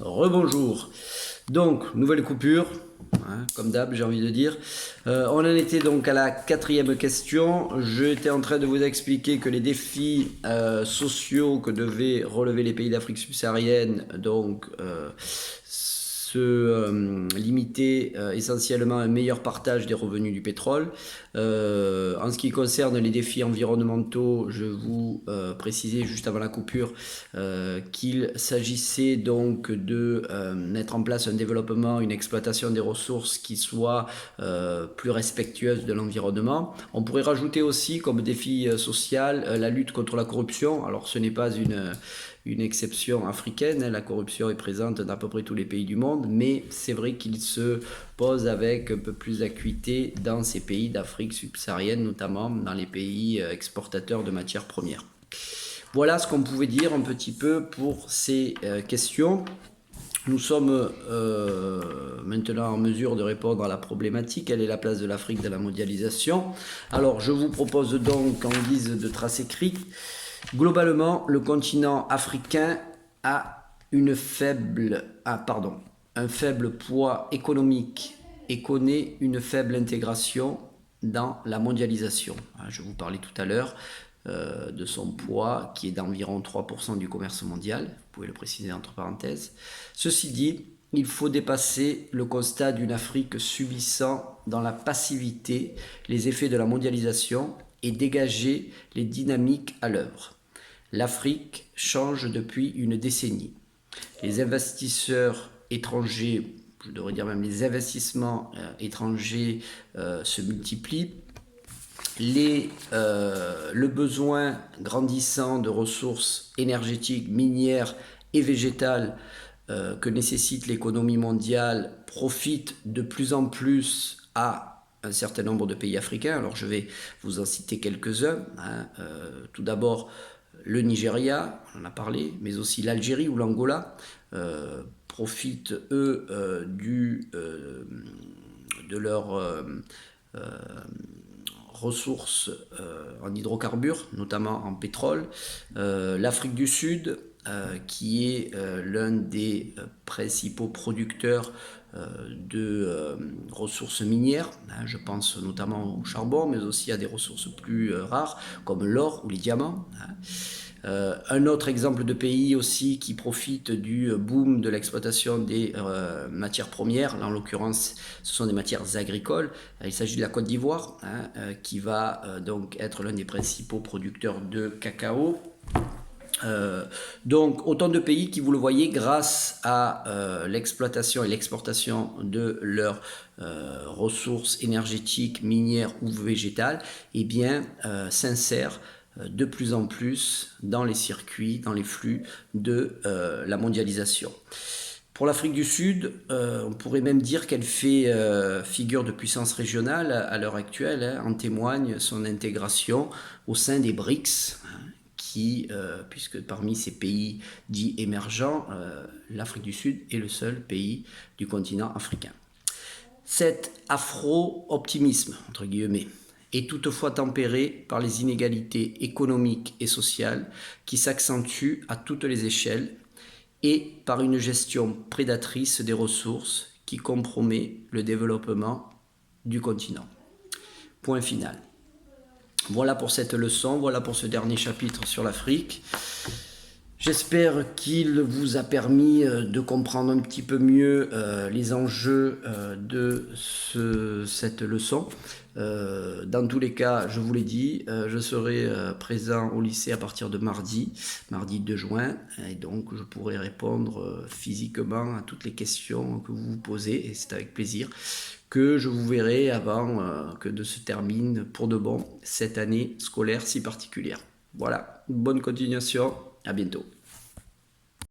Rebonjour. Donc, nouvelle coupure, hein, comme d'hab, j'ai envie de dire. On en était donc à la 4e question. J'étais en train de vous expliquer que les défis sociaux que devaient relever les pays d'Afrique subsaharienne, donc se limiter essentiellement à un meilleur partage des revenus du pétrole. En ce qui concerne les défis environnementaux, je vous précisais juste avant la coupure qu'il s'agissait donc de mettre en place un développement, une exploitation des ressources qui soit plus respectueuse de l'environnement. On pourrait rajouter aussi comme défi social la lutte contre la corruption. Alors ce n'est pas une exception africaine, la corruption est présente dans à peu près tous les pays du monde, mais c'est vrai qu'il se pose avec un peu plus d'acuité dans ces pays d'Afrique subsaharienne, notamment dans les pays exportateurs de matières premières. Voilà ce qu'on pouvait dire un petit peu pour ces questions. Nous sommes maintenant en mesure de répondre à la problématique. Quelle est la place de l'Afrique dans la mondialisation? Alors, je vous propose donc, en guise de trace écrite, globalement, le continent africain a un faible poids économique et connaît une faible intégration dans la mondialisation. Je vous parlais tout à l'heure de son poids qui est d'environ 3% du commerce mondial, vous pouvez le préciser entre parenthèses. Ceci dit, il faut dépasser le constat d'une Afrique subissant dans la passivité les effets de la mondialisation et dégager les dynamiques à l'œuvre. L'Afrique change depuis une décennie. Les investisseurs étrangers, je devrais dire même les investissements étrangers se multiplient. Le besoin grandissant de ressources énergétiques, minières et végétales que nécessite l'économie mondiale profite de plus en plus à un certain nombre de pays africains. Alors je vais vous en citer quelques-uns. Tout d'abord, le Nigeria, on en a parlé, mais aussi l'Algérie ou l'Angola profitent, eux, de leur ressources en hydrocarbures, notamment en pétrole. L'Afrique du Sud, qui est l'un des principaux producteurs de ressources minières. Je pense notamment au charbon, mais aussi à des ressources plus rares, comme l'or ou les diamants. Un autre exemple de pays aussi qui profite du boom de l'exploitation des matières premières, là en l'occurrence ce sont des matières agricoles, il s'agit de la Côte d'Ivoire qui va donc être l'un des principaux producteurs de cacao. Donc autant de pays qui, vous le voyez, grâce à l'exploitation et l'exportation de leurs ressources énergétiques, minières ou végétales, eh bien s'insèrent de plus en plus dans les circuits, dans les flux de la mondialisation. Pour l'Afrique du Sud, on pourrait même dire qu'elle fait figure de puissance régionale à l'heure actuelle. En témoigne son intégration au sein des BRICS, puisque parmi ces pays dits émergents, l'Afrique du Sud est le seul pays du continent africain. Cet afro-optimisme, entre guillemets, est toutefois tempéré par les inégalités économiques et sociales qui s'accentuent à toutes les échelles et par une gestion prédatrice des ressources qui compromet le développement du continent. Point final. Voilà pour cette leçon, voilà pour ce dernier chapitre sur l'Afrique. J'espère qu'il vous a permis de comprendre un petit peu mieux les enjeux de cette leçon. Dans tous les cas, je vous l'ai dit, je serai présent au lycée à partir de mardi 2 juin, et donc je pourrai répondre physiquement à toutes les questions que vous vous posez, et c'est avec plaisir que je vous verrai avant que de se termine pour de bon cette année scolaire si particulière. Voilà, bonne continuation, à bientôt.